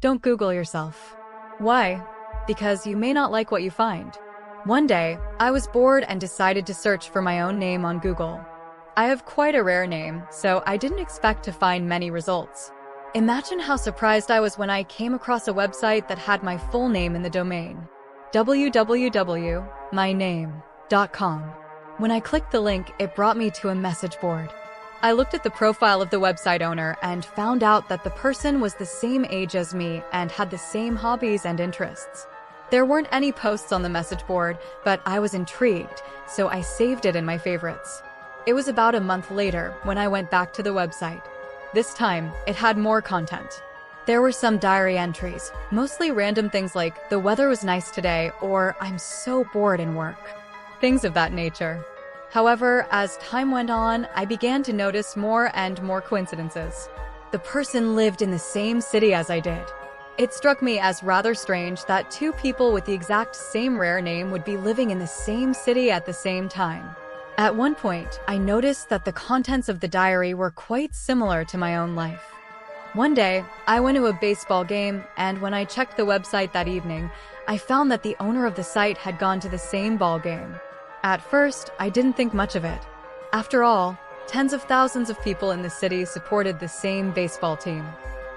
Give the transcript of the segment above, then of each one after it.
Don't Google yourself. Why? Because you may not like what you find. One day, I was bored and decided to search for my own name on Google. I have quite a rare name, so I didn't expect to find many results. Imagine how surprised I was when I came across a website that had my full name in the domain: www.myname.com. When I clicked the link, it brought me to a message board. I looked at the profile of the website owner and found out that the person was the same age as me and had the same hobbies and interests. There weren't any posts on the message board, but I was intrigued, so I saved it in my favorites. It was about a month later when I went back to the website. This time, it had more content. There were some diary entries, mostly random things like, "The weather was nice today," or "I'm so bored in work." Things of that nature. However, as time went on, I began to notice more and more coincidences. The person lived in the same city as I did. It struck me as rather strange that two people with the exact same rare name would be living in the same city at the same time. At one point, I noticed that the contents of the diary were quite similar to my own life. One day, I went to a baseball game, and when I checked the website that evening, I found that the owner of the site had gone to the same ball game. At first, I didn't think much of it. After all, tens of thousands of people in the city supported the same baseball team.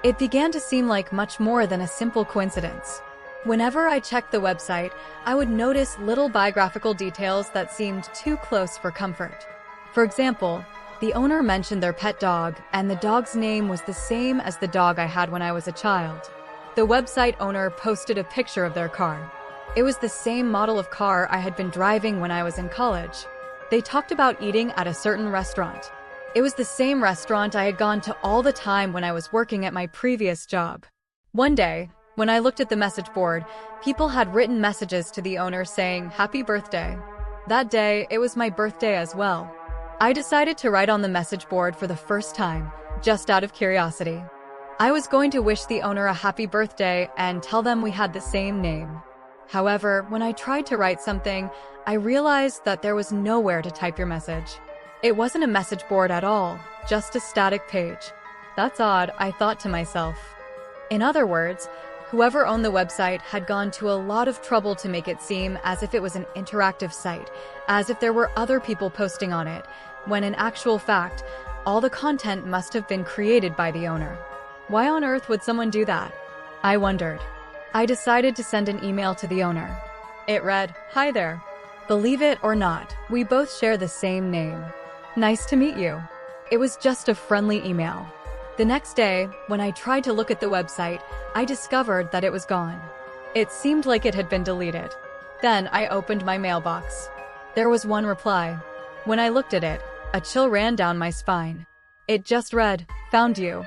It began to seem like much more than a simple coincidence. Whenever I checked the website, I would notice little biographical details that seemed too close for comfort. For example, the owner mentioned their pet dog, and the dog's name was the same as the dog I had when I was a child. The website owner posted a picture of their car. It was the same model of car I had been driving when I was in college. They talked about eating at a certain restaurant. It was the same restaurant I had gone to all the time when I was working at my previous job. One day, when I looked at the message board, people had written messages to the owner saying, "Happy birthday." That day, it was my birthday as well. I decided to write on the message board for the first time, just out of curiosity. I was going to wish the owner a happy birthday and tell them we had the same name. However, when I tried to write something, I realized that there was nowhere to type your message. It wasn't a message board at all, just a static page. That's odd, I thought to myself. In other words, whoever owned the website had gone to a lot of trouble to make it seem as if it was an interactive site, as if there were other people posting on it, when in actual fact, all the content must have been created by the owner. Why on earth would someone do that? I wondered. I decided to send an email to the owner. It read, "Hi there. Believe it or not, we both share the same name. Nice to meet you." It was just a friendly email. The next day, when I tried to look at the website, I discovered that it was gone. It seemed like it had been deleted. Then I opened my mailbox. There was one reply. When I looked at it, a chill ran down my spine. It just read, "Found you.